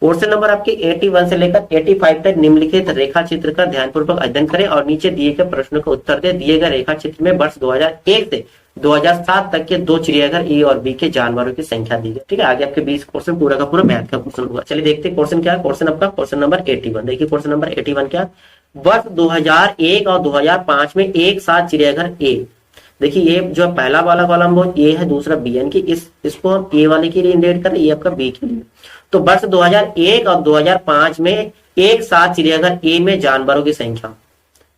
Question number आपके 81 से लेकर 85 तक निम्नलिखित रेखा चित्र का ध्यानपूर्वक अध्ययन करें और नीचे दिए गए प्रश्नों का उत्तर दे। दिए गए रेखा चित्र में वर्ष 2001 से 2007 तक के दो चिड़ियाघर ए और बी के जानवरों की संख्या दी गई। ठीक है, आगे आपके 20 क्वेश्चन पूरा का पूरा मैथ का क्वेश्चन होगा। चलिए देखते हैं क्वेश्चन क्या है। क्वेश्चन आपका क्वेश्चन नंबर 81। देखिए क्वेश्चन नंबर 81 क्या, वर्ष 2001 और 2005 में एक साथ चिड़ियाघर ए, देखिए ये जो पहला वाला कॉलम वो ए है, दूसरा बी, यानी कि इसको हम ए वाले के लिए इंडेट करें, ये आपका बी के लिए। तो वर्ष 2001 और 2005 में एक साथ चिड़ियाघर ए में जानवरों की संख्या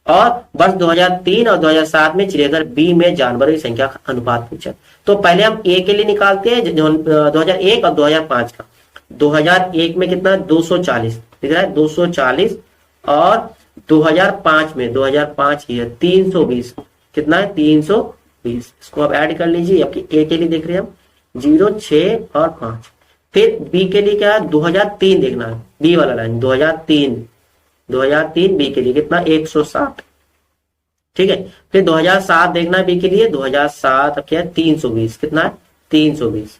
और वर्ष 2003 और 2007 में चिड़ियाघर बी में जानवरों की संख्या का अनुपात पूछा। तो पहले हम ए के लिए निकालते हैं 2001 और 2005 का। 2001 में कितना 240 दिख रहा है, 240 और 2005 में 2005 की है 320, कितना है 320। इसको आप ऐड कर लीजिए। आपकी ए के लिए देख रहे हैं हम 0, 6 और 5। फिर बी के लिए क्या है 2003 देखना है, बी वाला लाइन 2003 बी के लिए कितना 160। ठीक है, फिर 2007 देखना है बी के लिए, 2007 अब क्या है 320, कितना है 320।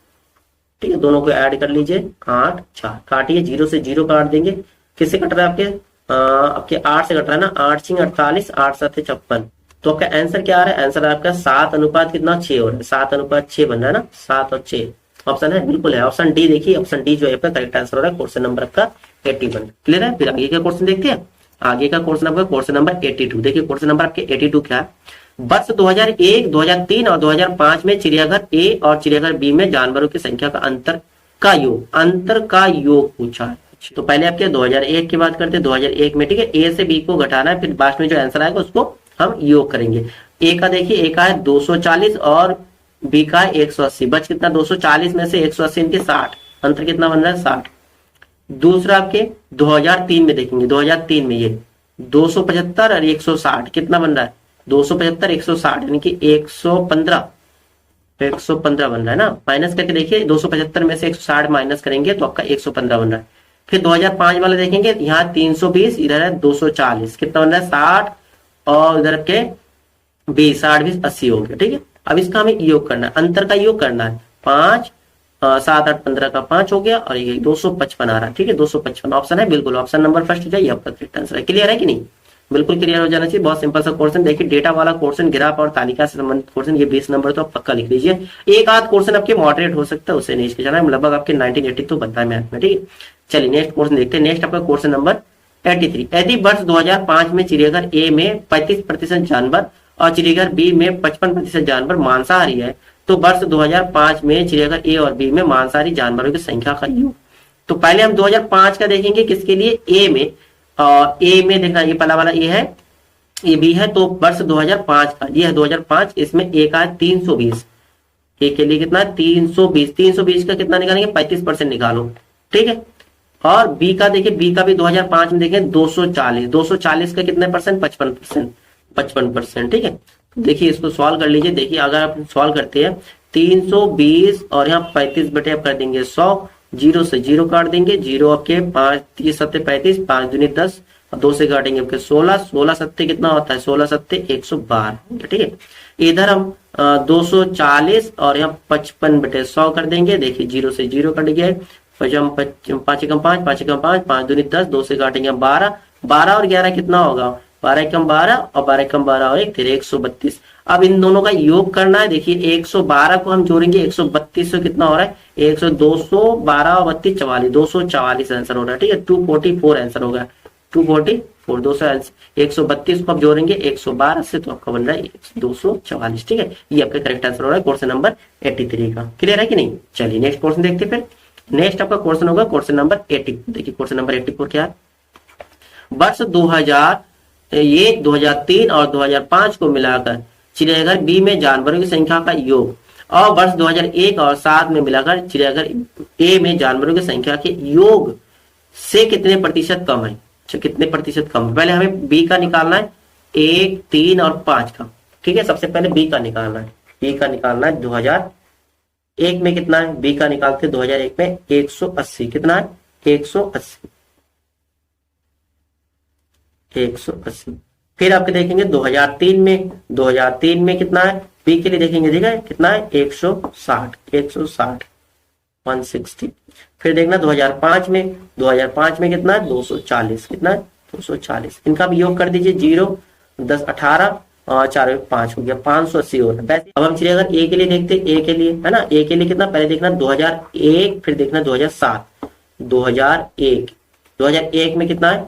ठीक है, दोनों को ऐड कर लीजिए 8, 4 काटिए, 0 से 0 काट देंगे। किससे कट रहा है आपके 8 से कट रहा है ना, 8 6 48, 8 7 56। तो आपका आंसर क्या आ रहा है, आंसर आपका 7 अनुपात कितना 6 हो रहा है, 7 अनुपात 6 बन रहा है ना, 7 और 6 ऑप्शन है, बिल्कुल है ऑप्शन डी। देखिए ऑप्शन डी जो है करेक्ट आंसर हो रहा है क्वेश्चन नंबर आपका 81। क्लियर है। फिर आगे का क्वेश्चन देखते हैं। आगे का क्वेश्चन आपका क्वेश्चन नंबर 82। देखिए क्वेश्चन नंबर आपके 82 क्या है, वर्ष 2001, 2003 और 2005 में चिड़ियाघर ए और चिड़ियाघर बी में जानवरों की संख्या का अंतर का योग पूछा है। तो पहले आपके 2001 की बात करते हैं। 2001 में ठीक है ए से बी को घटाना है, फिर लास्ट में जो आंसर आएगा उसको हम योग करेंगे। ए का देखिए, ए का है 240 और बी का है 180, बच कितना 240 में से 180 इनके 60, अंतर कितना बन रहा है 60। दूसरा आपके 2003 में देखेंगे, 2003 में ये 275 और 160 कितना बन रहा है 275 160, यानी कि 115 बन रहा है ना। माइनस करके देखिए 275 में से 160 माइनस करेंगे तो आपका 115 बन रहा है। फिर 2005 वाले देखेंगे, यहाँ 320, इधर है 240, कितना बन रहा है 60 और इधर के 20, 60 20 80 हो गया। ठीक है, अब इसका हमें योग करना है, अंतर का योग करना है। 5 7 8 15 का 5 हो गया और ये 255 आ रहा है। ठीक है, 255 ऑप्शन है, बिल्कुल ऑप्शन नंबर फर्स्ट जाइए, आपका करेक्ट आंसर है। क्लियर है कि नहीं, बिल्कुल क्लियर हो जाना चाहिए। बहुत सिंपल सा क्वेश्चन। देखिए डेटा वाला क्वेश्चन, ग्राफ और तालिका से संबंधित क्वेश्चन, ये 20 नंबर तो आप पक्का लिख लीजिए। एक आध क्वेश्चन आपके मॉडरेट हो सकता है, उससे नहीं जाना है, लगभग आपके 1980 तो बनता है मैथ में। ठीक है, चलिए नेक्स्ट क्वेश्चन देखते हैं। नेक्स्ट आपका क्वेश्चन नंबर 83। यदि वर्ष 2005 में चिड़ियाघर ए में 35% जानवर और चिड़ियाघर बी में 55% जानवर मांसाहारी है, तो वर्ष 2005 में चिड़ियाघर ए और बी में मांसाहारी जानवरों की संख्या का योग। तो पहले हम 2005 का देखेंगे, किसके लिए ए में, और ए में देखना, ये पहला वाला ए है, ये बी है, तो वर्ष 2005 का ये है 2005, इसमें ए का है 320, ए के लिए कितना है 320, 320 का कितना निकालेंगे 35% निकालो। ठीक है, और बी का देखिए, बी का भी 2005 में देखें 240, 240 का कितने परसेंट 55%। ठीक है, देखिए इसको सॉल्व कर लीजिए। देखिए अगर आप सॉल्व करते हैं 320 और यहाँ 35 बटे आप कर देंगे 100, 0 से 0 काट देंगे, 0 आपके 5 3 7 35, 5 दूनी 10 और 2 से काटेंगे आपके 16, 16 सत्ते कितना होता है 16 सत्ते 112। ठीक है, इधर हम 240 और यहाँ 55 बटे 100 कर देंगे। देखिए 0 से 0 कट गया, 5 एकम 5, 5 एकम 5, 5 दूनी 10, 2 से काटेंगे 12, 12 और 11 कितना होगा 12 एकम 12 और 12 एकम 12 और 1 132। अब इन दोनों का योग करना है। देखिए 112 को हम जोड़ेंगे 132 से, कितना हो रहा है 100, 212 और 32 44, 244 आंसर हो रहा है। ठीक है, 244 आंसर होगा, 244 200 132 को आप जोड़ेंगे 112 से, तो आपका बन रहा है 244। ठीक है, ये आपका करेक्ट आंसर हो रहा है क्वेश्चन नंबर 83 का। क्लियर है कि नहीं। चलिए नेक्स्ट क्वेश्चन देखते हैं। फिर नेक्स्ट आपका क्वेश्चन होगा क्वेश्चन नंबर 80। देखिए क्वेश्चन नंबर 84 क्या है, वर्ष 2003 और 2005 को मिलाकर चिड़ियाघर बी में जानवरों की संख्या का योग और वर्ष 2001 और 7 में मिलाकर चिड़ियाघर ए में जानवरों की संख्या के योग से कितने प्रतिशत कम है। कितने प्रतिशत कम है, पहले हमें बी का निकालना है, 1 3 और 5 का। ठीक है, सबसे पहले बी का निकालना है। बी का निकालना है 2001 में कितना है, बी का निकालते 2001 में 180, कितना है 180। फिर आपके देखेंगे 2003 में कितना है, बी के लिए देखेंगे, ठीक है कितना है 160। 160। फिर देखना 2005 में, 2005 में कितना है 240, कितना है 240। इनका भी योग कर दीजिए, 0 10 18 और 4 5 हो गया 580 हो रहा है। अब हम चलिए अगर ए के लिए देखते, ए के लिए है ना, ए के लिए कितना, पहले देखना 2001, फिर देखना 2007। 2001 में कितना है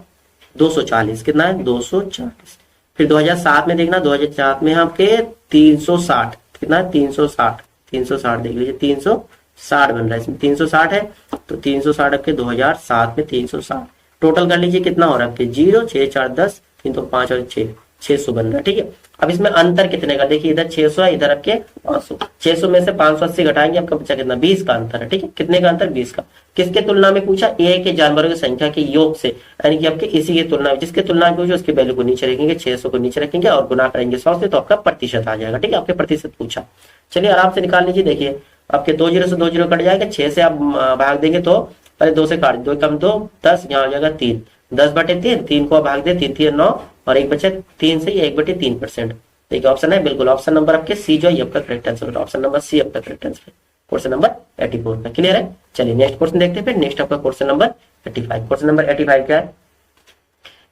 240, कितना है 240। फिर 2007 में देखना, 2007 में आपके 360, कितना है 360, 360 देख लीजिए, 360 बन रहा है इसमें, 360 है तो 360 आपके 2007 में 360। टोटल कर लीजिए कितना हो रहा है आपके 0 6 4 10, 3 तो 5 और 6, 600 बन रहा है। ठीक है, अब इसमें अंतर कितने का देखिए, इधर 600 है, इधर आपके 500। 600 में से 580 घटाएंगे, आपका बचा कितना 20 का अंतर है। ठीक है, कितने का अंतर 20 का। किसके तुलना में पूछा, ए के जानवरों की संख्या के योग से, यानी कि आपके इसी की तुलना में, जिसके तुलना में पूछा उसकी वैल्यू को नीचे रखेंगे, 600 को नीचे रखेंगे और गुना करेंगे 100 से, तो आपका प्रतिशत आ जाएगा। ठीक है, आपके प्रतिशत पूछा, चलिए आराम से निकाल लीजिए। देखिए आपके 2 0 से 2 0 कट जाएगा, 6 से आप भाग देंगे तो पहले 2 से काट, 2 कम 2 10, यहाँ हो जाएगा 3, 10/3, 3 को भाग दे 3 3 9 और 1 बचे 3 से 1/3%। देखिए ऑप्शन है बिल्कुल, ऑप्शन नंबर आपके सी जो है आपका correct answer, option number C आपका करेक्ट आंसर, क्वेश्चन नंबर 84 का। क्लियर है, चलिए नेक्स्ट क्वेश्चन देखते हैं। फिर नेक्स्ट आपका क्वेश्चन नंबर 85। क्वेश्चन नंबर 85 क्या है,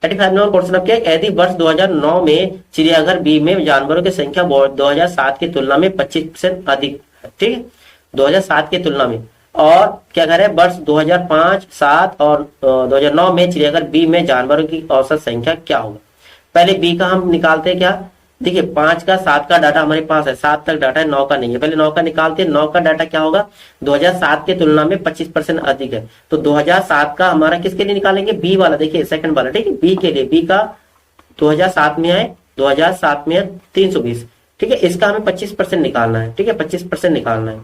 85 नंबर क्वेश्चन आपका, यदि वर्ष 2009 में चिड़ियाघर बी में जानवरों की संख्या 2007 की तुलना में 25% अधिक, ठीक है 2007 की तुलना में, और क्या कह रहे हैं वर्ष 2005, 7 और 2009 में चिड़ियाघर बी में जानवरों की औसत संख्या क्या होगा। पहले बी का हम निकालते हैं क्या, देखिए 5 का 7 का डाटा हमारे पास है, 7 तक डाटा है, 9 का नहीं है, पहले 9 का निकालते हैं। 9 का डाटा क्या होगा 2007 की तुलना में 25% अधिक है, तो 2007 का हमारा किसके लिए निकालेंगे, बी वाला, देखिए सेकंड वाला। ठीक है, बी के लिए, बी का 2007 में है, 2007 में है 320। ठीक है, इसका हमें 25% निकालना है। ठीक है, 25% निकालना है,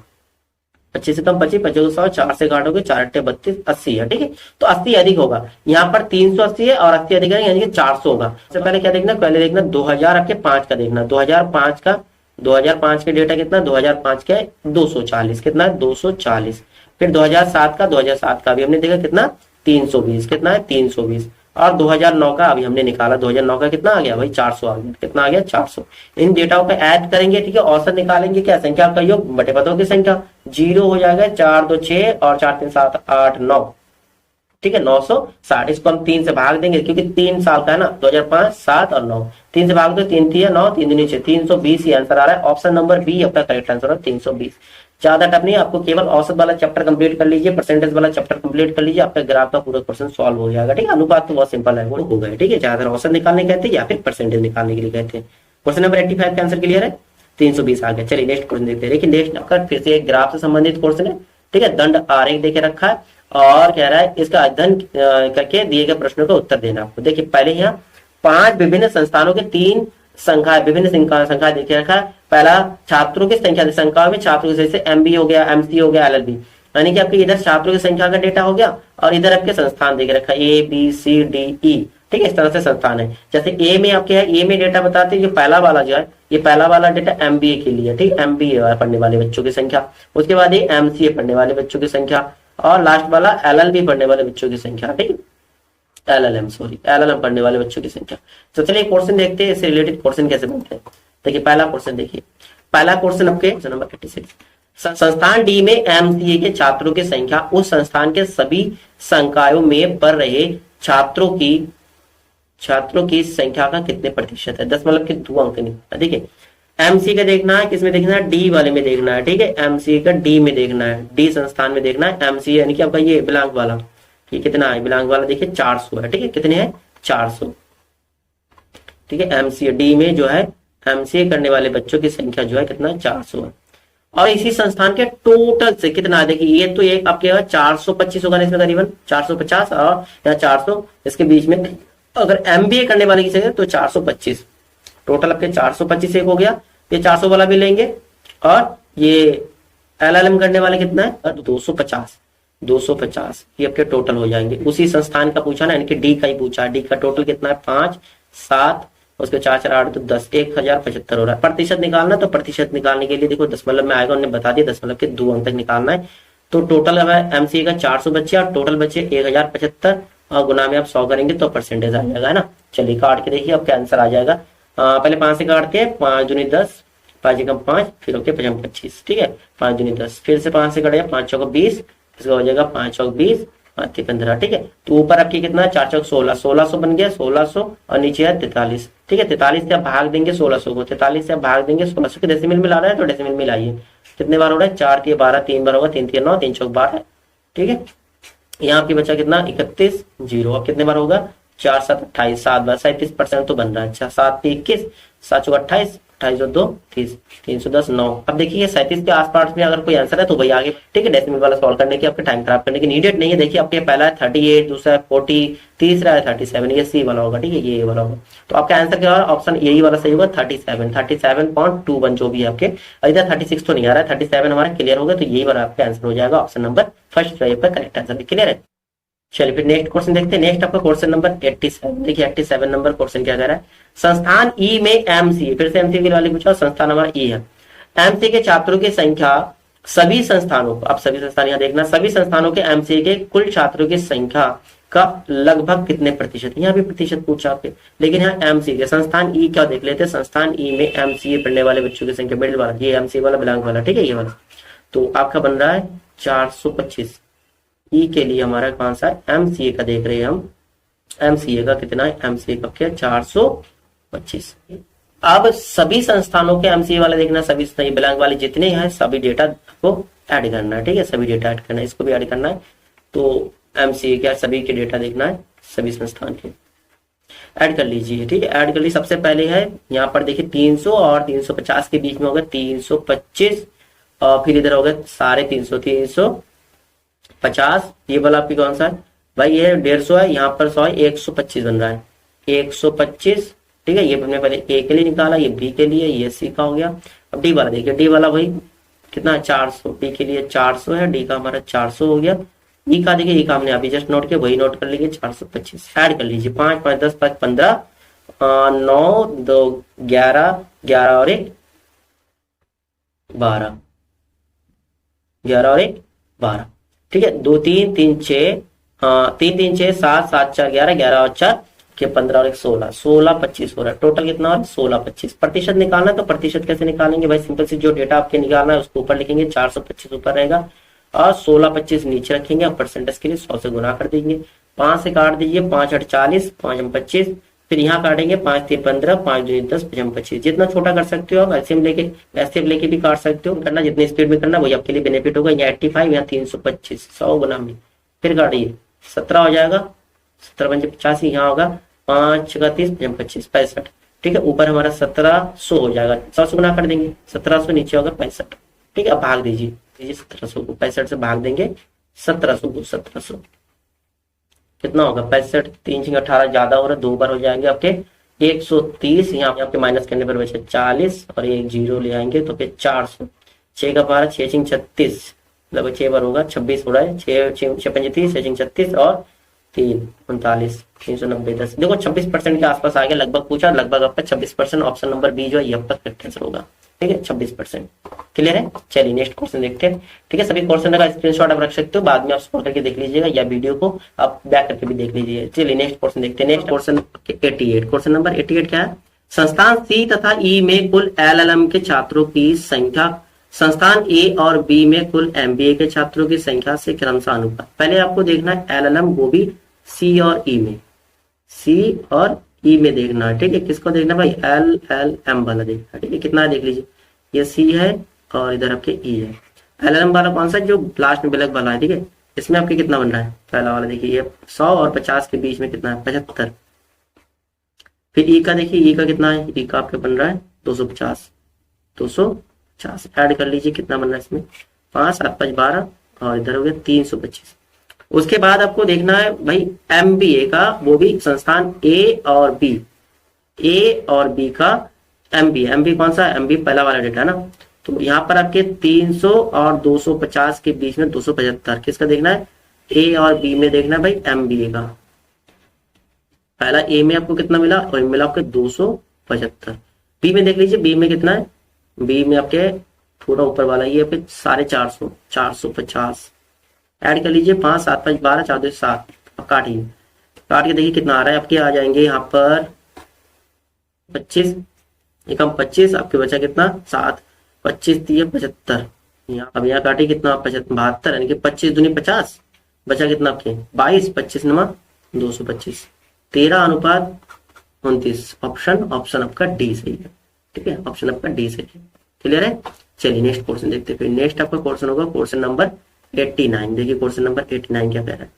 25 से कम 25, 25 100, 4 से काटोगे 4 8 32, 80 है। ठीक है, तो 80 अधिक होगा, यहाँ पर 380 है और 80 अधिक है, यानी कि 400 होगा। सबसे पहले क्या देखना, पहले देखना 2000 आपके 5 का देखना, 2005 का, 2005 के डेटा कितना, 2005 का 240, कितना है 240। फिर 2007 का, 2007 का भी हमने देखा कितना 320, कितना है 320। और 2009 का अभी हमने निकाला, 2009 का कितना आ गया भाई 400 आ गया, कितना आ गया 400। इन डेटाओं को ऐड करेंगे, ठीक है, औसत निकालेंगे, क्या संख्या का योग बटे पदों की संख्या, 0 हो जाएगा, 4 2 6 और 4 3 7 8 9, ठीक है 960। इसको हम 3 से भाग देंगे क्योंकि 3 साल का है ना, 2005 7 और 9, 3 से भाग दो, 3 3 9 3 2 6, 320 ही आंसर आ रहा है। ऑप्शन नंबर बी आपका करेक्ट आंसर है, 320। ज्यादा टफ नहीं, आपको केवल औसत वाला चैप्टर कंप्लीट कर लीजिए, परसेंटेज वाला चैप्टर कंप्लीट कर लीजिए, आपका ग्राफ का पूरा क्वेश्चन सॉल्व हो जाएगा। ठीक है, अनुपात तो बहुत सिंपल है, वो हो गया। ठीक है, ज्यादा औसत निकालने कहते हैं या फिर परसेंटेज निकालने के लिए कहते हैं। क्वेश्चन नंबर 85 का आंसर क्लियर है, 320 आ गया। चलिए नेक्स्ट क्वेश्चन देखते हैं। देखिए नेक्स्ट आपका फिर से एक ग्राफ से संबंधित क्वेश्चन है। ठीक है, दंड आरेख देके रखा है और कह रहा है इसका अध्ययन करके दिए गए प्रश्नों का उत्तर देना आपको। देखिए पहले यहाँ 5 विभिन्न संस्थानों के 3 संख्या, विभिन्न संख्या देखे रखा है। पहला छात्रों की संख्या, संख्याओं में छात्रों जैसे एमबी हो गया, एमसी हो गया, एलएलबी, यानी कि आपके इधर छात्रों की संख्या का डेटा हो गया और इधर आपके संस्थान देके रखा है A B C D E. ठीक है, इस तरह से संस्थान है। जैसे ए में आपके है, ए में डेटा बताते हैं, जो पहला वाला जो है, ये पहला वाला डेटा एमबीए के लिए, ठीक, एमबीए पढ़ने वाले बच्चों की संख्या। उसके बाद ये एमसीए पढ़ने वाले बच्चों की संख्या और लास्ट वाला एलएलबी पढ़ने वाले बच्चों की संख्या। ठीक, एलएलएम पढ़ने वाले बच्चों की संख्या। तो चलिए क्वेश्चन देखते हैं, इससे रिलेटेड क्वेश्चन कैसे बनते हैं। देखिए पहला क्वेश्चन, देखिए पहला क्वेश्चन आपके क्वेश्चन नंबर 86, संस्थान डी में एमसीए के छात्रों की संख्या उस संस्थान के सभी संकायों में पढ़ रहे छात्रों की संख्या का कितने प्रतिशत है। 10 मतलब कि 2 अंक नहीं। ठीक है, एमसी का देखना है, किसमें देखना है, डी वाले में देखना है। ठीक है, एमसी का डी में देखना है, डी संस्थान में देखना है। एमसी यानी कि आपका ये बिलांग वाला, ये कितना है बिलांग वाला, देखिए 400 है। ठीक है, कितने हैं 400। ठीक है, एमसीए डी में जो है एमसीए करने वाले बच्चों की संख्या जो है कितना 400 है। और इसी संस्थान के टोटल से कितना है, देखिए ये तो एक आपके 425 होगा इसमें, करीबन 450 और या 400 इसके बीच में। अगर एमबीए करने वाले की संख्या तो 425, टोटल आपके 425 एक हो गया। ये 400 वाला भी लेंगे और ये एलएलएम करने वाले कितना है 250 ये आपके टोटल हो जाएंगे। उसी संस्थान का पूछा ना, यानी कि डी का ही पूछा। डी का टोटल कितना है 5 7, उसके 4 4 8 तो 10, 1075 हो रहा है। प्रतिशत निकालना, तो प्रतिशत निकालने के लिए देखो दशमलव में आएगा, उन्होंने बता दिया दशमलव के 2 अंक तक निकालना है। तो टोटल एमसीए का 400 बच्चे और टोटल बच्चे 1075 और गुना में आप 100 करेंगे तो परसेंटेज आ जाएगा, है ना। चलिए काट के देखिए आपका आंसर आ जाएगा। पहले 5 से काटते हैं, 5 दूनी 10, 5 एकम 5, फिर ओके 5 25, ठीक है। 5 दूनी 10, फिर से 5 से कटेगा, 5 चौक 20, इसका हो जाएगा 5 चौक 20, 5 15, ठीक है। तो ऊपर आपकी कितना है, 4 चौक 16, 1600 बन गया, 1600, और नीचे है 43, ठीक है। 43 से आप भाग देंगे 1600 को, 43 से आप भाग देंगे 1600 के डेसिमल में ला रहा है तो डेसिमल में लाइए। कितने बार हो रहा है, 4 3 12, 3 बार होगा, 3 3 9, 3 चौक 12, ठीक है। यहाँ आपकी बचा कितना, 31 0, अब कितने बार होगा, 4 7 28, 7 बार 37% तो बन रहा है। अच्छा 7 21, 7 चौक 28, 28 2 30, 310 9। अब देखिए 37 के आसपास में अगर कोई आंसर है तो भाई आगे, ठीक है। डेसिमल वाला सॉल्व करने की आपके टाइम खराब करने की नीडेड नहीं है। देखिए आपके पहला है 38, दूसरा है 40, तीसरा है 37, ये सी वाला होगा, ठीक है, ये वाला होगा। तो आपका आंसर क्या होगा, ऑप्शन यही वाला सही होगा, 37, 37.21 जो भी है आपके। इधर 36 तो नहीं आ रहा है, 37 हमारा क्लियर होगा, तो यही वाला आपका आंसर हो जाएगा, ऑप्शन नंबर फर्स्ट पर करेक्ट आंसर क्लियर है। चलिए फिर नेक्स्ट क्वेश्चन देखते हैं। नेक्स्ट आपका क्वेश्चन नंबर 87, देखिए 87 नंबर क्वेश्चन क्या कह रहा है, संस्थान ई में एमसीए, फिर से एमसीए के वाले पूछा, संस्थान हमारा ई है। एमसीए के छात्रों की संख्या सभी संस्थानों को, आप सभी संस्थान यहाँ देखना, सभी संस्थानों के एमसीए के कुल छात्रों की संख्या का लगभग कितने प्रतिशत, यहाँ भी प्रतिशत पूछा आपके, लेकिन यहाँ एमसीए के संस्थान ई क्या देख लेते हैं, संस्थान ई में एमसीए पढ़ने वाले बच्चों की संख्या, मिडिल वाला ये एमसीए वाला बिलोंग वाला, ठीक है, ये वाला। तो आपका बन रहा है 425, ई के लिए हमारा कौन सा एमसीए का देख रहे हैं हम, एमसीए का कितना है, एमसीए का क्या 425। अब सभी संस्थानों के एमसीए वाले देखना, सभी सही बिलोंग वाले जितने हैं सभी डेटा को ऐड करना है, ठीक है, सभी डेटा ऐड करना है, इसको भी ऐड करना है। तो एमसीए क्या सभी के डेटा देखना है, सभी संस्थान के ऐड कर लीजिए, ठीक है, ऐड कर लीजिए। सबसे पहले है यहाँ पर देखिए 300 और 350 के बीच में होगा 325, और फिर इधर होगा साढ़े 350, ये वाला आपकी कौन सा है भाई, ये 150 है, यहाँ पर 100 है, 125 बन रहा है, 125, ठीक है। ये हमने पहले ए के लिए निकाला, ये बी के लिए, ये सी का हो गया। अब डी वाला देखिए, डी वाला भाई कितना है 400, बी के लिए 400 है, डी का हमारा 400 हो गया। ई का देखिए, ई का हमने अभी जस्ट नोट किया, वही नोट कर लीजिए 425, ऐड कर लीजिए 5 5 10 5 15, 9 2 11, 11 और 1 12, 11 और 1 12, ठीक है। 2 3 3 6, 3 3 6 7 7 4 11, 11 और 4 के 15 और 1 16, 16 25 हो रहा है, टोटल कितना है 16 25। प्रतिशत निकालना है तो प्रतिशत कैसे निकालेंगे भाई, सिंपल से जो डेटा आपके निकालना है उसको ऊपर लिखेंगे, 425 ऊपर रहेगा और 16 25 नीचे रखेंगे, और परसेंटेज के लिए 100 से गुना कर देंगे। 5 से काट दीजिए, 5 8 40, 5 25, फिर यहाँ काटेंगे 5 3 15, 5 2 10, 5 25, जितना छोटा कर सकते हो आप एलसीएम लेके भी काट सकते हो, करना जितनी स्पीड में करना वही आपके लिए बेनिफिट होगा। यहाँ 85, यहाँ 325, 100 गुना में, फिर काटिए 17 हो जाएगा, 17 5 85, यहाँ होगा 5 30, 5 25 65, ठीक है। ऊपर हमारा 1700 हो जाएगा, 100 से गुना कर देंगे, 1700 नीचे होगा 65, ठीक है। अब भाग दीजिए 1700 को, 65 से भाग देंगे 1700 को, 1700 कितना होगा 65, 3 6 18 ज्यादा हो रहा है, 2 बार हो जाएंगे आपके 130, यहाँ आपके माइनस करने पर बचे 40 और एक जीरो ले आएंगे तो फिर 400, 6 का 12, 6 6 36, मतलब 6 बार होगा 26 हो रहा है, 6 6 35, 6 36 और 3 39, 390 10, देखो 26% के आसपास आ गया, लगभग पूछा, लगभग आपका 26%, ऑप्शन नंबर बी जो है ये आपका करेक्ट आंसर होगा, ठीक है 26%, क्लियर है। चलिए नेक्स्ट क्वेश्चन देखते हैं, ठीक है। सभी क्वेश्चन का स्क्रीनशॉट आप रख सकते हो, बाद में आप सॉल्व करके देख लीजिएगा, या वीडियो को आप बैक करके भी देख लीजिए। चलिए नेक्स्ट क्वेश्चन देखते हैं। नेक्स्ट क्वेश्चन 88, क्वेश्चन नंबर 88 क्या है, संस्थान सी तथा ई में कुल एलएलएम के छात्रों की संख्या संस्थान ए और बी में कुल एमबीए के छात्रों की संख्या से क्रमशः अनुपात। पहले आपको देखना है एलएलएम, वो भी सी और ई में, सी और ई में देखना है, ठीक है। किसको देखना भाई, एल एल एम वाला देखना है, ठीक है। कितना है देख लीजिए, ये सी है और इधर आपके ई है। एल एल एम वाला कौन सा, जो लास्ट में ब्लैक वाला है, ठीक है। इसमें आपके कितना बन रहा है, पहला वाला देखिए ये 100 और 50 के बीच में कितना है 75। फिर ई का देखिए, ई का कितना है, ई का आपके बन रहा है 250, 250 ऐड कर लीजिए, कितना बन रहा है इसमें 5 7 5 12 और इधर हो गया 325। उसके बाद आपको देखना है भाई एमबीए का, वो भी संस्थान ए और बी, ए और बी का एमबी, एमबी कौन सा, एमबी पहला वाला डेटा है ना। तो यहाँ पर आपके 300 और 250 के बीच में 275, किसका देखना है, ए और बी में देखना है भाई एमबीए का। पहला ए में आपको कितना मिला, और मिला आपके 275। बी में देख लीजिए, बी में कितना है, बी में आपके थोड़ा ऊपर वाला ये आपके 450, 450 ऐड कर लीजिए, 5 7 5 12 4 2 7, अब काटिए, काट के देखिए कितना आ रहा है आपके, आ जाएंगे यहाँ पर 25, एकम 25, आपके बचा कितना 7, 25 दिए 75, अब यहाँ काटे कितना 72, यानी कि 25 दूनी 50, बचा कितना आपके 22, 25 नमा 225, 13:29। ऑप्शन आपका डी सही है। ठीक है, ऑप्शन आपका डी सही है। क्लियर है। चलिए नेक्स्ट क्वेश्चन देखते हैं। फिर नेक्स्ट आपका क्वेश्चन होगा क्वेश्चन नंबर 89। देखिए क्वेश्चन नंबर 89 क्या कह रहा है।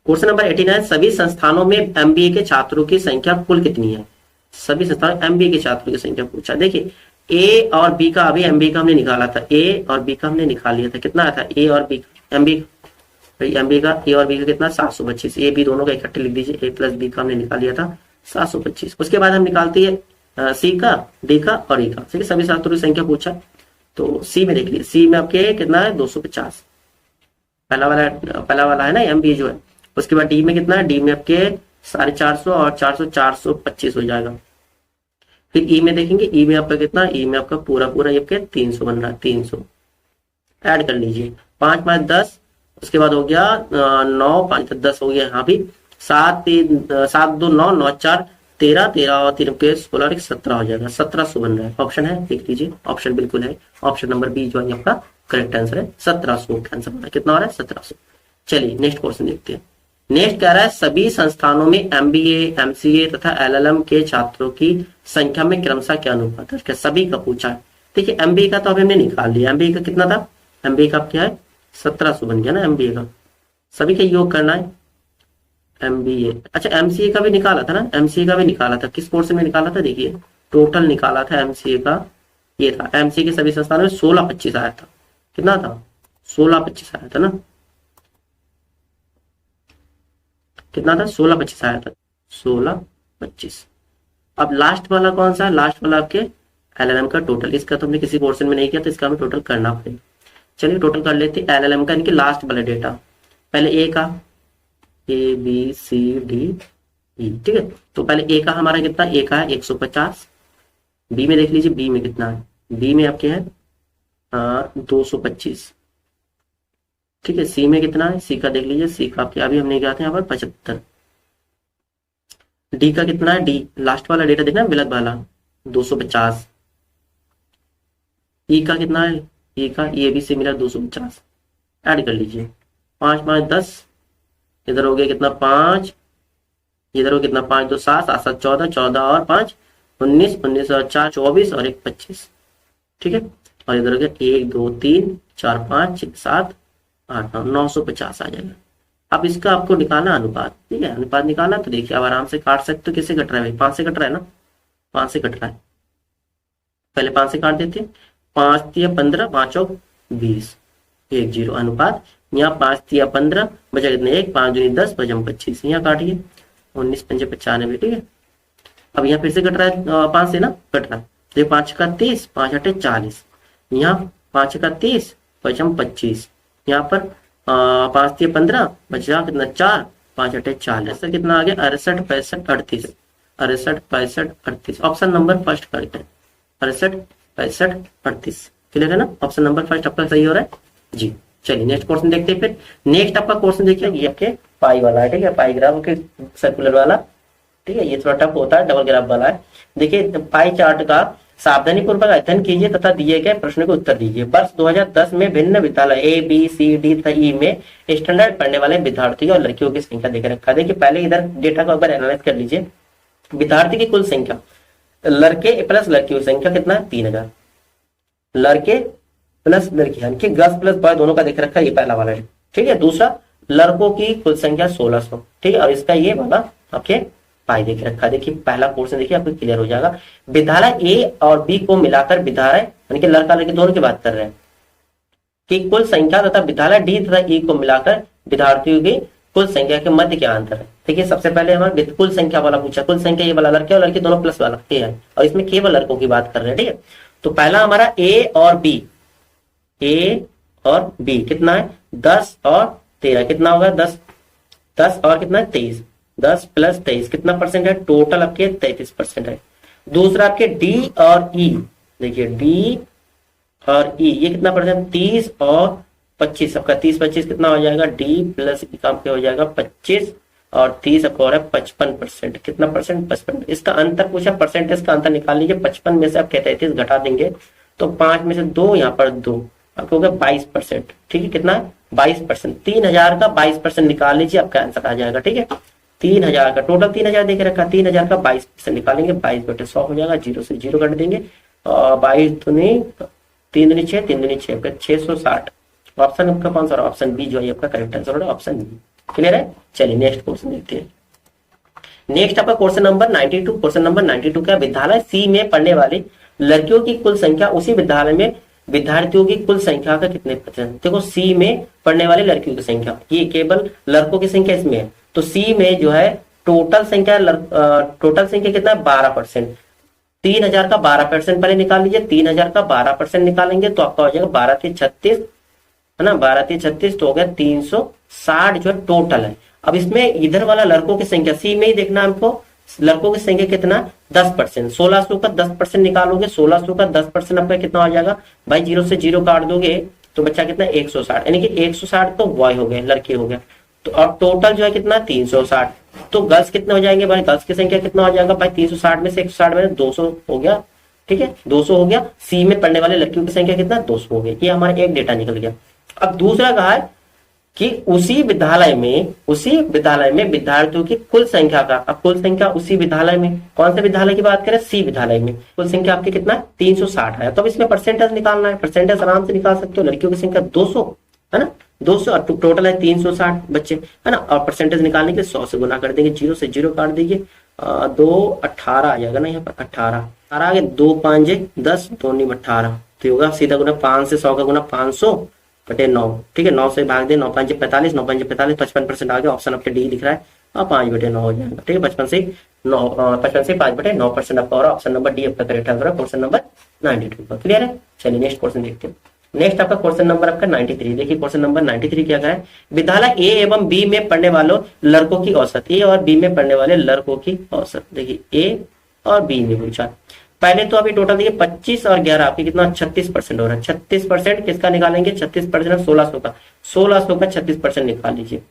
क्वेश्चन नंबर 89, सभी संस्थानों में एमबीए के छात्रों की संख्या कुल कितनी है। सभी संस्थानों एमबीए के छात्रों की संख्या पूछा। देखिए ए और बी का, अभी एमबीए का हमने निकाला था, ए और बी का हमने निकाल लिया था, कितना था ए और बी एमबी एमबी का, ए और बी का कितना 725, ए बी दोनों का इकट्ठे लिख दीजिए, ए प्लस बी का हमने निकाल लिया था 725। उसके बाद हम निकालते हैं सी का, डी का और ई का। ठीक है, सभी छात्रों की संख्या पूछा, तो सी में देख लीजिए, सी में आपके कितना है 250, पहला वाला है ना एमबी जो है। उसके बाद डी में कितना है, डी में आपके 450 और 400 425 हो जाएगा। फिर ई में देखेंगे, ई में आपका कितना, ई में आपका पूरा ये आपके 300 बन रहा है, 300 ऐड कर लीजिए, 5 5 10, उसके बाद हो गया 9 5 10 हो गया, यहाँ भी 7 7 2 9 9 4 13 13 और 3 पे 16 17 हो जाएगा, 1700 बन रहा है। ऑप्शन है, देख लीजिए ऑप्शन बिल्कुल है, ऑप्शन नंबर बी जो है आपका करेक्ट आंसर है, 1700 का आंसर बना। कितना हो रहा है 1700। चलिए नेक्स्ट क्वेश्चन देखते हैं। नेक्स्ट कह रहा है सभी संस्थानों में एमबीए एमसीए तथा एलएलएम के छात्रों की संख्या में क्रमशः क्या अनुपात है। सभी का पूछा है। देखिए एमबीए का तो अभी हमने निकाल लिया, एमबीए का कितना था, एमबीए का क्या है 1700 बन गया ना एमबीए का, सभी का योग करना है एमबीए। अच्छा एमसीए का भी निकाला था ना, एमसीए का भी निकाला था, किस पोर्शन में निकाला था, देखिए टोटल निकाला था एमसीए का, ये था एमसीए के सभी संस्थानों में 16-25 आया था। कितना था 16-25 आया था ना, कितना था 16-25 आया था, 16-25। अब लास्ट वाला कौन सा है, लास्ट वाला आपके एलएलएम का टोटल, इसका तो हमने किसी पोर्शन में नहीं किया तो इसका हमें टोटल करना पड़ेगा। चलिए टोटल कर लेते हैं एलएलएम का, इनके लास्ट वाला डेटा, पहले ए का, A B C D E, ठीक है। तो पहले ए का हमारा कितना, ए का है 150, बी में देख लीजिए बी में कितना है, बी में आपके है 225, ठीक है। सी में कितना है, सी का देख लीजिए, सी का आपके अभी हमने क्या था यहाँ पर 75, डी का कितना है, डी लास्ट वाला डेटा देखना बिलक वाला 250, ई का कितना है, ई का ए बी से मिला 250, ऐड कर लीजिए 5 5 10, इधर हो गया कितना 5, इधर हो कितना 5 2 7 7 7 14 14 और 5 19 19 और 4 24 और 1 25, ठीक है। और इधर हो गया 1 2 3 4 5 6 7 8 9 950 आ जाएगा। अब इसका आपको निकालना अनुपात, ठीक है। अनुपात निकाला तो देखिए अब आराम से काट सकते हो, किससे कट रहा है भाई, 5 से कट रहा है ना, 5 से कट रहा है, पहले 5 से काट देते हैं, 5 3 15 5 20 1 0 अनुपात, यहाँ 5 3 15 बचा कितने 1 5 2 10 बचा 25, यहाँ काटिए 19 5 95, ठीक है। अब यहाँ फिर से कट रहा है 5 से ना, कट रहा है तो 5 का 30 5 8 40, यहाँ 5 का 30 बचा 25, यहाँ पर 5 3 15 बचा कितना 4 5 8 40, सर कितना आ गया 68 65 38, 68 65 38, ऑप्शन नंबर फर्स्ट करेक्ट है, 68 65 38। क्लियर है ना, ऑप्शन नंबर फर्स्ट आपका सही हो रहा है जी। चलिए नेक्स्ट क्वेश्चन देखते हैं। फिर नेक्स्ट आपका क्वेश्चन देखिए, ये आपके पाई वाला है, ठीक है, पाई ग्राफ के सर्कुलर वाला, ठीक है, ये थोड़ा टफ होता है, डबल ग्राफ वाला है। देखिए पाई चार्ट का सावधानी पूर्वक अध्ययन कीजिए तथा दिए गए प्रश्न को उत्तर दीजिए। वर्ष 2010 में भिन्न विद्यालय ए बी सी डी तथा ई में स्टैंडर्ड पढ़ने वाले विद्यार्थियों और लड़कियों की संख्या देकर रखा। देखिए पहले इधर डेटा को एक बार एनालाइज कर लीजिए। विद्यार्थी की कुल संख्या, लड़के प्लस लड़कियों की संख्या कितना है 3000, लड़के प्लस लड़की यानी कि गर्ल्स प्लस बॉय दोनों का देख रखा है, ये पहला वाला है, ठीक है। दूसरा लड़कों की कुल संख्या 1600, ठीक है, और इसका ये वाला आपके पाई देख रखा है। देखिए पहला पोर्शन देखिए आपको क्लियर हो जाएगा। विद्यालय ए और बी को मिलाकर विद्यालय यानी कि लड़का लड़की दोनों की बात कर रहे हैं कि कुल संख्या तथा विद्यालय डी तथा ई को मिलाकर विद्यार्थियों की कुल संख्या के मध्य क्या अंतर है। देखिए सबसे पहले हमारे कुल संख्या वाला पूछा, कुल संख्या ये वाला लड़के और लड़की दोनों प्लस वाला ए है, और इसमें केवल लड़कों की बात कर रहे हैं, ठीक है। तो पहला हमारा ए और बी, ए और बी कितना है 10 और 13, कितना होगा 10 10 और कितना है 23, 10 प्लस 23 कितना परसेंट है, टोटल आपके 33% है। दूसरा आपके डी और ई, देखिए डी और ई ये कितना परसेंट 30 और 25, सबका 30 25 कितना हो जाएगा, डी प्लस ई का हो जाएगा 25 और 30 आपका हो रहा है 55%। कितना परसेंट? 55। इसका अंतर पूछा, परसेंटेज का अंतर निकाल लीजिए। 55 में से आप 33 घटा देंगे तो 5 में से 2, यहाँ पर 2, आपको हो गया 22%। ठीक है, कितना? 22%। 3000 का 22% निकाल लीजिए, आपका आंसर आ जाएगा। ठीक है, 3000 का टोटल 3000 देके रखा, 3000 का 22% निकालेंगे, 22/100 हो जाएगा। 0 से 0 कट देंगे और 22 दूनी 3 दूनी 6, 3 दूनी 6, 660। ऑप्शन आपका कौन सा? ऑप्शन बी जो है आपका करेक्ट आंसर होगा, ऑप्शन बी। क्लियर है? चलिए नेक्स्ट क्वेश्चन देखते हैं। नेक्स्ट आपका क्वेश्चन नंबर 92। क्वेश्चन नंबर 92 क्या? विद्यालय सी में पढ़ने वाली लड़कियों की कुल संख्या उसी विद्यालय में विद्यार्थियों की कुल संख्या का कितने प्रतिशत? देखो, सी में पढ़ने वाले लड़कियों की संख्या, ये केवल लड़कों की संख्या इसमें है, तो सी में जो है टोटल संख्या कितना है? 12%। 3000 का 12% पहले निकाल लीजिए। 3000 का 12% निकालेंगे तो आपका हो जाएगा 12×36, है ना, 12×36 तो हो गया 360 जो है टोटल है। अब इसमें इधर वाला लड़कों की संख्या सी में ही देखना हमको, लड़कों की संख्या कितना? 10%। 1600 का 10% निकालोगे, 1600 का 10% आपका कितना हो जाएगा भाई? 0 से 0 काट दोगे तो बच्चा कितना? 160, यानी कि 160 तो बॉय हो गए, लड़के हो गए। तो अब टोटल जो है कितना? 360। तो गर्ल्स कितने हो जाएंगे भाई? गर्ल्स की संख्या कितना हो जाएगा भाई? 360 में से 160 में 200 हो गया। ठीक है, 200 हो गया। सी में पढ़ने वाले लड़कियों की संख्या कितना? 200 हो गई। ये हमारा एक डेटा निकल गया। अब दूसरा कहा है कि उसी विद्यालय में विद्यार्थियों की कुल संख्या का, अब कुल संख्या उसी विद्यालय में, कौन से विद्यालय की बात करें? सी विद्यालय में कुल संख्या आपकी कितना? 360 है। तो अब इसमें परसेंटेज निकालना है। परसेंटेज आराम से निकाल सकते हो। लड़कियों की संख्या 200 है ना, 200 और टोटल है 360 बच्चे, है ना। और परसेंटेज निकालने के लिए 100 से गुना कर देंगे, 0 से 0 काट दीजिए, 2 18 आ जाएगा ना, यहाँ पर 18 आ गया। 2 5 10, 2 9 18, तो होगा सीधा गुना 5 से 100 का गुना 500/9। ठीक है, 9 से भाग दे, 9 5 45, 9 5 45, 55% आ गया। ऑप्शन आपके डी दिख रहा है और 5/9 हो जाएगा। ठीक है, 55 से 5/9% आपका और ऑप्शन नंबर डी आपका करेक्ट आंसर है क्वेश्चन नंबर 92 का। क्लियर है? चलिए नेक्स्ट क्वेश्चन देखते हैं। नेक्स्ट आपका क्वेश्चन नंबर आपका 93। देखिए क्वेश्चन नंबर 93 क्या है? विद्यालय ए एवं बी में पढ़ने वालों लड़कों की औसत, ए और बी में पढ़ने वाले लड़कों की औसत। देखिए ए और बी ने पूछा। पहले तो अभी टोटल देखिए 25 और 11 आपकी कितना? 36% हो रहा है। 36% किसका निकालेंगे? 36% 1600 का, 1600 का 36% निकाल लीजिए।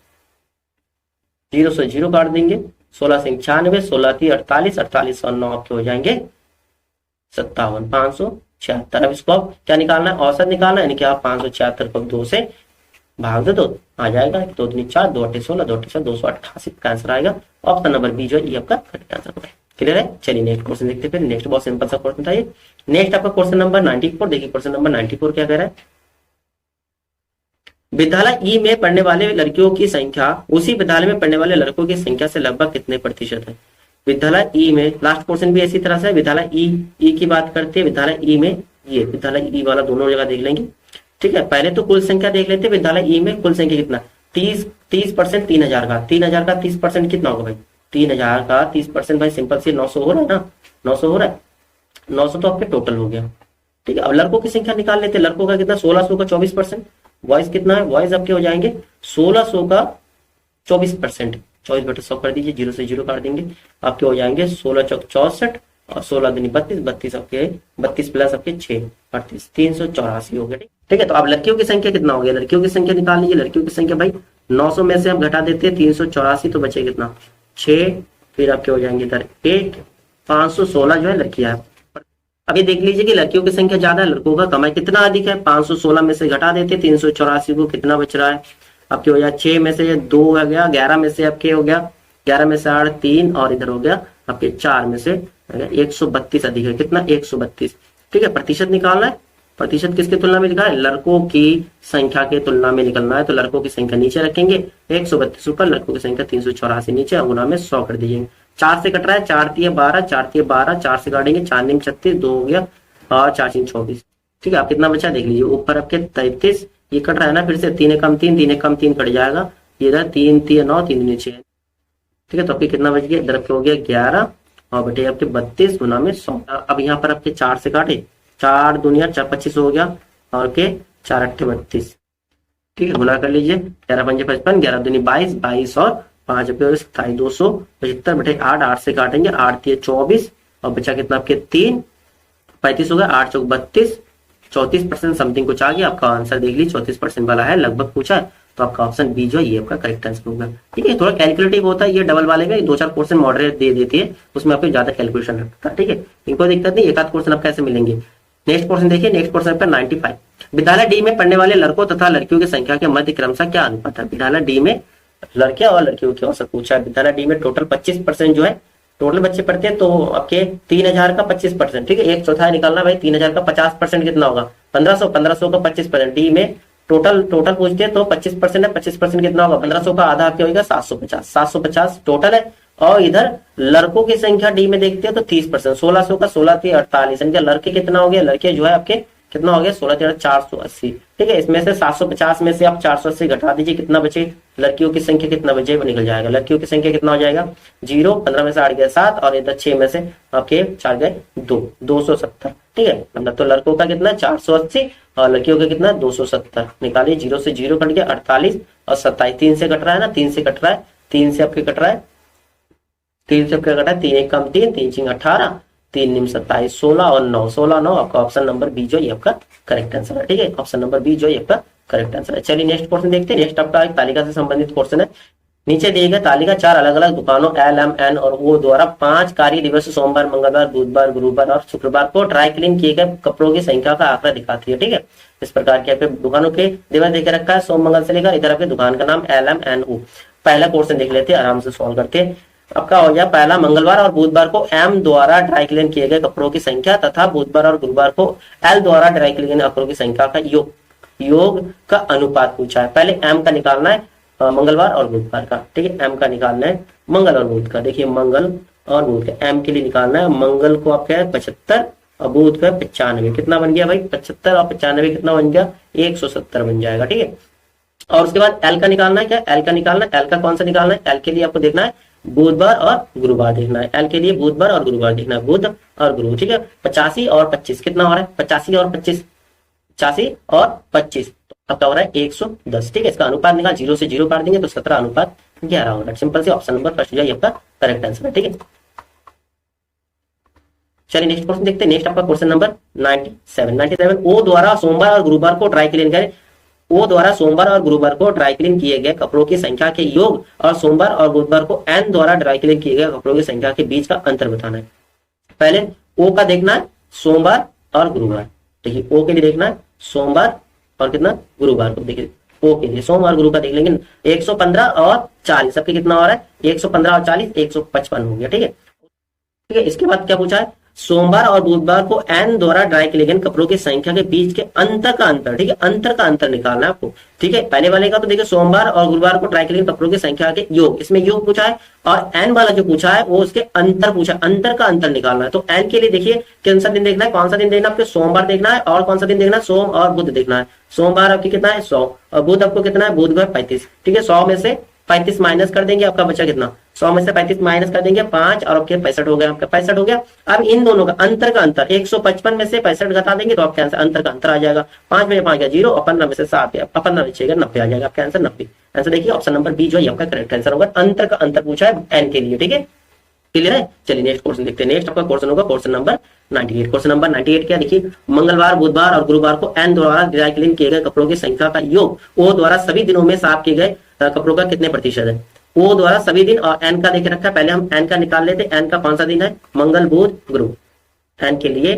0 से 0 काट देंगे, 16 से 96, 16 थी 48, 48 और 9 आपके हो जाएंगे 57, 576। अब इसको आप क्या निकालना है? औसत निकालना है, यानी कि आप 576 को 2 से भाग दो, आ जाएगा 2 दूनी 4, 2 8 16, 2 8 16, 288 का आंसर आएगा। ऑप्शन नंबर बी जो है ये आपका करेक्ट आंसर होगा। क्लियर है? चलिए नेक्स्ट क्वेश्चन देखते हैं। फिर नेक्स्ट बहुत सिंपल सा क्वेश्चन था ये। नेक्स्ट आपका क्वेश्चन नंबर 94। देखिए क्वेश्चन नंबर 94 क्या कह रहा है? विद्यालय ई में पढ़ने वाले लड़कियों की संख्या उसी विद्यालय में पढ़ने वाले लड़कों की संख्या से लगभग कितने प्रतिशत है? विद्यालय ई में, लास्ट क्वेश्चन भी इसी तरह से, विद्यालय ई की बात करते हैं। विद्यालय ई में, ये विद्यालय ई वाला दोनों जगह देख लेंगे। ठीक है, पहले तो कुल संख्या देख लेते हैं। विद्यालय ई में कुल संख्या कितना? 30% 3000 का, 3000 का 30% कितना होगा भाई? 3000 का 30% भाई सिंपल से 900 हो रहा है ना, 900 हो रहा है। 900 तो आपके टोटल हो गया। ठीक है, अब लड़कों की संख्या निकाल लेते हैं। लड़कों का कितना? 1600 का 24%। वॉइस कितना है? वॉइस आपके हो जाएंगे 1600 का 24%, 24/100 कर दीजिए, 0 से 0 काट देंगे, आपके हो जाएंगे 16 चौक 64 और 16 दूनी 32, 32 आपके 32 प्लस आपके 6 38, 384 हो गए। ठीक है, तो अब लड़कियों की संख्या कितना हो गया? लड़कियों की संख्या निकाल लीजिए। लड़कियों की संख्या भाई 900 में से हम घटा देते हैं 384, तो बचे कितना? 6, फिर आपके हो जाएंगे इधर 8, 516 जो है लड़कियां है। अभी देख लीजिए कि लड़कियों की संख्या ज्यादा है, लड़कों का कमाई कितना अधिक है। 516 में से घटा देते 384 को, कितना बच रहा है आपके हो जाए 6 में से 2 हो गया, 11 में से आपके हो गया, 11 में से 8 3 और इधर हो गया आपके 4 में से 132 अधिक है। कितना? 132। ठीक है, प्रतिशत निकालना है। प्रतिशत किसकी तुलना में लिखा है? लड़कों की संख्या के तुलना में निकलना है। तो लड़कों की संख्या नीचे रखेंगे 132 ऊपर, लड़कों की संख्या 384 नीचे, गुना में 100 कर दीजिए। 4 से कट रहा है, 4 3 12, 4 3 12, 4 से काटेंगे 4 9 36, 2 हो गया और 4 3 24। ठीक है, आप कितना बचा देख लीजिए। ऊपर आपके 33, ये कट रहा है ना, फिर से 3 कम 3, 3 कम 3 कट जाएगा, इधर 3 3 9, 3 नीचे। ठीक है, तो आपके कितना बच गया? इधर आपके हो गया 11 और बेटे आपके 32 गुना में 100। अब यहाँ पर आपके 4 से काटे, 4 दूनिया 4 25 हो गया और के 4 8 32। ठीक है, गुना कर लीजिए, 11 5 55, 11 दूनी 22, 22 और 5 27, 275 बटे 8, 8 से काटेंगे, 8 3 24 और बचा कितना आपके 3 35 हो गया, 8 चौक 32, 34% समथिंग कुछ आ गया। आपका आंसर देख लीजिए 34% वाला है, लगभग पूछा है तो आपका ऑप्शन बी जो है ये आपका करेक्ट आंसर होगा। ठीक है, थोड़ा कैलकुलेटिव होता है ये डबल वाले में, 2-4 क्वेश्चन मॉडरेट दे देती है, उसमें आपको ज्यादा कैलकुलेशन रखता है। ठीक है, इनको दिक्कत नहीं, एक आध क्वेश्चन आप कैसे मिलेंगे। नेक्स्ट क्वेश्चन देखिए, नेक्स्ट क्वेश्चन आपका 95। विद्यालय डी में पढ़ने वाले लड़कों तथा लड़कियों की संख्या के मध्य क्रमशः क्या अनुपात है। विद्यालय डी में लड़कियां और लड़कियों की औसत पूछा है। विद्यालय डी में टोटल 25% जो है, टोटल बच्चे पढ़ते हैं, तो आपके 3000 का 25%। ठीक है, एक चौथाई निकालना भाई, 3000 का 50% कितना होगा, 1500, 1500 का 25%। डी में टोटल पूछते हैं तो 25% है, 25% कितना होगा, 1500 का आधा आपके होगा 750, 750 टोटल है। और इधर लड़कों की संख्या डी में देखते हैं तो 30%, 1600 का 16 × 48, इनके लड़के कितना हो गया, लड़के जो है आपके कितना हो गया, 16 × 480। ठीक है, इसमें से 750 में से आप 480 घटा दीजिए, कितना बचे, लड़कियों की संख्या कितना बचे, वो निकल जाएगा। लड़कियों की संख्या कितना हो जाएगा, 0, 15 में से 8 गए 7, और इधर 6 में से आपके 4 गए 2, 270। ठीक है, मतलब तो लड़कों का कितना 480 और लड़कियों का कितना 270। निकालिए, 0 से 0 कट गया 48 और 27, 3 से कट रहा है ना, 3 से कट रहा है, 3 से आपके कट रहा है, 3 से कटा है, 3 1 कम 3, 3 6 18, 3 9 27, 16 और 9, 16 9 आपका ऑप्शन नंबर बी जो ये आपका करेक्ट आंसर है। ठीक है, ऑप्शन नंबर बी जो ये आपका करेक्ट आंसर है। चलिए नेक्स्ट क्वेश्चन देखते हैं। नेक्स्ट आपका एक तालिका से संबंधित क्वेश्चन है। नीचे दिए गए तालिका 4 अलग अलग दुकानों एल एम एन और ओ द्वारा 5 कार्य दिवस सोमवार, मंगलवार, बुधवार, गुरुवार और शुक्रवार को ड्राई क्लीन किए गए कपड़ों की संख्या का आंकड़ा दिखाती है। ठीक है, इस प्रकार के आपके दुकानों के दिवस देकर रखा है, सोम मंगल से लेकर, इधर आपके दुकान का नाम एल एम एन ओ। पहला क्वेश्चन देख लेते हैं, आराम से सॉल्व करते हैं। आपका हो गया पहला, मंगलवार और बुधवार को एम द्वारा ड्राई क्लीन किए गए कपड़ों की संख्या तथा बुधवार और गुरुवार को एल द्वारा ड्राई क्लीन कपड़ों की संख्या का योग का अनुपात पूछा है। पहले एम का निकालना है मंगलवार और बुधवार का। ठीक है, एम का निकालना है मंगल और बुध का। देखिए मंगल और बुध का एम के लिए निकालना है, मंगल को आपका है 75 और बुध का 95। कितना बन गया भाई, 75 और 95 कितना बन गया, 170 बन जाएगा। ठीक है, और उसके बाद एल का निकालना है, क्या एल का निकालना है, एल का कौन सा निकालना है, एल के लिए आपको देखना है बुधवार और गुरुवार देखना है। एल के लिए बुधवार और गुरुवार देखना है, बुध और गुरु। ठीक है, 85 और 25 कितना हो रहा है, 85 और 25, 85 और 25 आपका हो रहा है 110। ठीक है, इसका अनुपात निकाल, 0 से 0 काट देंगे तो 17:11 होगा। सिंपल से ऑप्शन नंबर फर्स्ट जो है आपका करेक्ट आंसर है। ठीक है, चलिए नेक्स्ट क्वेश्चन देखते हैं। नेक्स्ट आपका क्वेश्चन नंबर 97। ओ द्वारा सोमवार और गुरुवार को ड्राई क्लीन करें। ओ द्वारा सोमवार और गुरुवार को ड्राई क्लीन किए गए कपड़ों की संख्या के योग और सोमवार और बुधवार को एन द्वारा ड्राई क्लीन किए गए कपड़ों की संख्या के बीच का अंतर बताना है। पहले ओ का देखना है सोमवार और गुरुवार। देखिए ओ के लिए देखना है सोमवार और कितना गुरुवार को। देखिए ओ के लिए सोमवार गुरु का देख लेंगे, 115 और 40 सबके कितना हो रहा है, 115 और 40 155 हो गया। ठीक है, ठीक है, इसके बाद क्या पूछा है, सोमवार और बुधवार को एन द्वारा ड्राई किए गए कपड़ों की संख्या के बीच के अंतर का अंतर। ठीक है, अंतर का अंतर निकालना है आपको। ठीक है, पहले वाले का तो देखिए सोमवार और गुरुवार को ड्राई किए गए कपड़ों की संख्या के योग, इसमें योग पूछा है, और एन वाला जो पूछा है वो उसके अंतर पूछा है, अंतर का अंतर निकालना है। तो एन के लिए देखिए कौन सा दिन देखना है, कौन सा दिन देखना है आपको, सोमवार देखना है, और कौन सा दिन देखना है, सोम और बुध देखना है। सोमवार आपकी कितना है 100 और बुध आपको कितना है, बुध 35। ठीक है, 100 में से 35 माइनस कर देंगे, आपका बचा कितना, 100 में से 35 माइनस कर देंगे 5 और आपके 65 हो गया, आपका 65 हो गया। अब इन दोनों का अंतर 155 में से 65 घटा देंगे तो आपका आंसर अंतर का अंतर आ जाएगा। 5 में 5 गया 0 और 15 में से 7 गया, 15 में 6 90 आ जाएगा, आपका आंसर 90। आंसर देखिए ऑप्शन नंबर बी जो है आपका करेक्ट आंसर होगा। अंतर का अंतर पूछा है एन के लिए। ठीक है, क्लियर है। चलिए नेक्स्ट क्वेश्चन देखते हैं। नेक्स्ट आपका क्वेश्चन होगा क्वेश्चन नंबर 98। क्वेश्चन नंबर 98 क्या, देखिए मंगलवार, बुधवार और गुरुवार को एन द्वारा ड्राई क्लीन किए गए कपड़ों की संख्या का योग ओ द्वारा सभी दिनों में साफ किए गए कपड़ों का कितने प्रतिशत है। ओ द्वारा सभी दिन और एन का देखे रखा है, पहले हम एन का निकाल लेते। एन का कौन सा दिन है, मंगल बुध गुरु। एन के लिए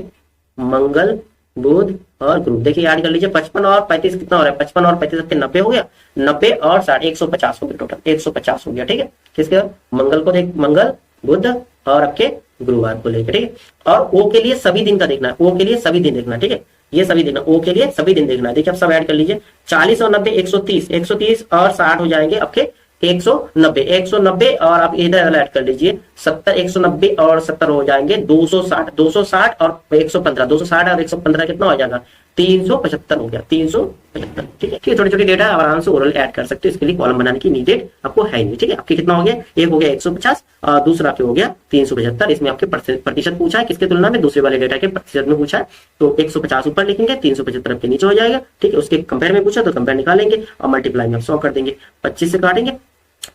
मंगल बुध और गुरु। देखिए याद कर लीजिए 55 और 35 कितना हो रहा है, 55 और 35 सबके 90 हो गया, 90 और 60 150 हो गया, टोटल 150 हो गया। ठीक है, किसके मंगल को देख, मंगल बुध और आपके गुरुवार को लेकर। ठीक है, और ओ के लिए सभी दिन का देखना है, ओ के लिए सभी दिन देखना है। ठीक है, ये सभी दिन ओ के लिए सभी दिन देखना है। देखिए आप सब ऐड कर लीजिए, 40 और 90 130, 130 और 60 हो जाएंगे आपके 190, 190 और आप इधर ऐड कर लीजिए 70, 190 और 70 हो जाएंगे 260, 260 और 115, 260 और 115 कितना हो जाएगा 375 हो गया, 375। ठीक है, छोटी छोटी डेटा आराम से ओरल ऐड कर सकते हो, इसके लिए कॉलम बनाने की नीडेड आपको है नहीं। ठीक है, आपके कितना हो गया, एक हो गया 150 और दूसरा आपके हो गया 375। इसमें आपके प्रतिशत पूछा है, किसके तुलना में, दूसरे वाले डेटा के प्रतिशत में पूछा है, तो 150 ऊपर लिखेंगे, 375 आपके नीचे हो जाएगा। ठीक है, उसके कंपेयर में पूछा तो कंपेयर निकालेंगे और मल्टीप्लाई में आप 100 कर देंगे, 25 से काटेंगे,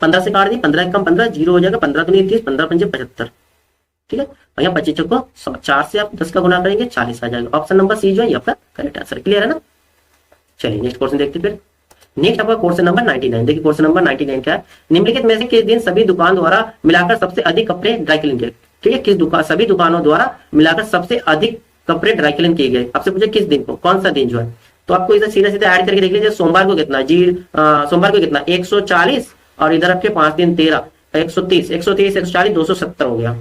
15 से काट दी, 15 कम 15 0 हो जाएगा, 15 तो नहीं 30, 15 पंजे 75। ठीक है, और यहाँ 25 को 4 से आप 10 का गुना करेंगे 40 आ जाएगा। ऑप्शन नंबर सी जो है आपका करेक्ट आंसर। क्लियर है ना। चलिए नेक्स्ट क्वेश्चन देखते फिर। नेक्स्ट आपका क्वेश्चन नंबर 99। देखिए क्वेश्चन नंबर 99 क्या है, निम्नलिखित में से किस दिन सभी दुकान द्वारा मिलाकर सबसे अधिक कपड़े ड्राई क्लीन किए। ठीक है, किस दुकान, सभी दुकानों द्वारा मिलाकर सबसे अधिक कपड़े ड्राई क्लीन किए गए। आपसे पूछे किस दिन को, कौन सा दिन जो है, तो आपको इसे सीधा सीधा ऐड करके देख लीजिए। सोमवार को कितना जी, सोमवार को कितना 140, और इधर आपके 5 दिन 13, 130, 130 140 270 हो गया।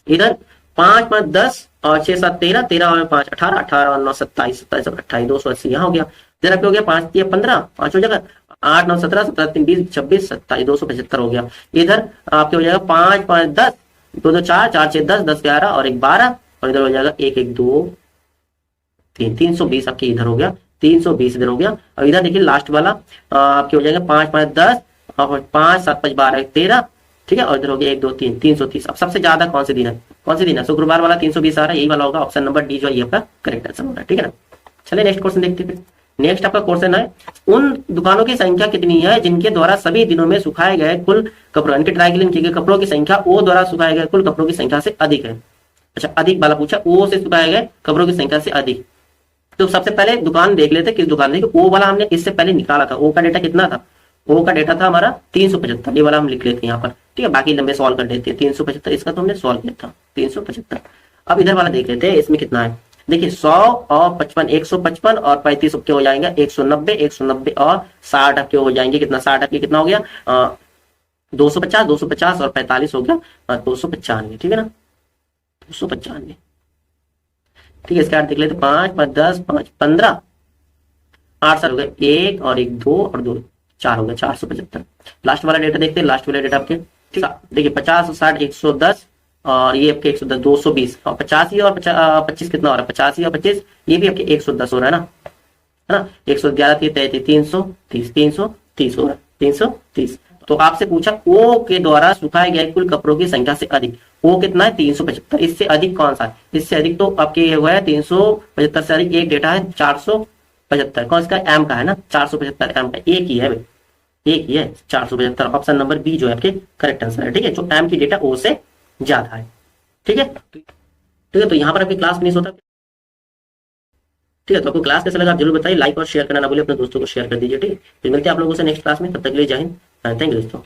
इधर 5 5 10 और 6 7 13, 13 और 5 18, 18 और 9 27, 27 और 28 280 यहाँ हो गया। इधर आपके हो गया 5 3 15, 5 हो जाएगा 8 9 17, 17 3 20, 26 27 275 हो गया। इधर आपके हो जाएगा 5 5 10, 2 2 4, 4 6 10, 10 11 और 1 12, और इधर हो जाएगा 1 1 2 3, 320 आपके इधर हो गया, 320 इधर हो गया। और इधर देखिए लास्ट वाला आपके हो जाएगा 5 5 10 और 5 7 5 12 13, ठीक है, और इधर हो गया 1 2 3, 330। अब सबसे ज्यादा कौन से दिन है, कौन से दिन है, शुक्रवार वाला 320 आ रहा है, यही वाला होगा, ऑप्शन नंबर डी जो है ये आपका करेक्ट आंसर होगा। ठीक है ना, चलिए नेक्स्ट क्वेश्चन देखते हैं। नेक्स्ट आपका क्वेश्चन है, उन दुकानों की संख्या कितनी है जिनके द्वारा सभी दिनों में सुखाए गए कुल कपड़ों, इनके ड्राई क्लीन किए गए कपड़ों की संख्या ओ द्वारा सुखाए गए कुल कपड़ों की संख्या से अधिक है। अच्छा, अधिक वाला पूछा, ओ से सुखाए गए कपड़ों की संख्या से अधिक। तो सबसे पहले दुकान देख लेते, किस दुकान, देखिए ओ वाला हमने इससे पहले निकाला था, ओ का डेटा कितना था, ओ का डेटा था हमारा 375, ये वाला हम लिख लेते हैं यहाँ पर। ठीक है, बाकी लंबे सॉल्व कर देते हैं। 375 इसका तो हमने सॉल्व किया था, 375। अब इधर वाला देख लेते हैं, इसमें कितना है। देखिए 100 और 55, 155 और 35 आपके हो जाएंगे 190, 190 और 60 आपके हो जाएंगे कितना, 60 आपके कितना हो गया 250, 250 और 45 हो गया 295। ठीक है ना, 295। ठीक है, इसका देख लेते 5 5 10 5 15, 8 साल हो गए, 1 और 1 2 और 2 4 हो गया 475। लास्ट वाला डेटा देखते हैं, लास्ट वाला डेटा आपके, ठीक है, देखिए 50 60 110 और ये आपके 110 220 और 85 और 25 कितना हो रहा है, 85 और 25 ये भी आपके 110 हो रहा है ना 111 33 330, 330 हो रहा है, 330। तो आपसे पूछा ओ के द्वारा सुखाए गए कुल कपड़ों की संख्या से अधिक, ओ कितना है 375, इससे अधिक कौन सा है, इससे अधिक तो आपके ये हुआ है 375 से अधिक एक डेटा है 475, कौन सा एम का है ना, 475 एम का एक ही है भाई, एक ही है 475। ऑप्शन नंबर बी जो है आपके करेक्ट आंसर है। ठीक है, जो एम की डेटा ओ से ज्यादा है। ठीक है, तो यहाँ पर आपकी क्लास फिनिश होता है। ठीक है, तो आपको क्लास कैसा लगा आप जरूर बताइए, लाइक और शेयर करना ना भूलिए, अपने दोस्तों को शेयर कर दीजिए। ठीक है, फिर मिलते हैं आप लोगों से नेक्स्ट क्लास में, तब तक के लिए जय हिंद, थैंक यू दोस्तों।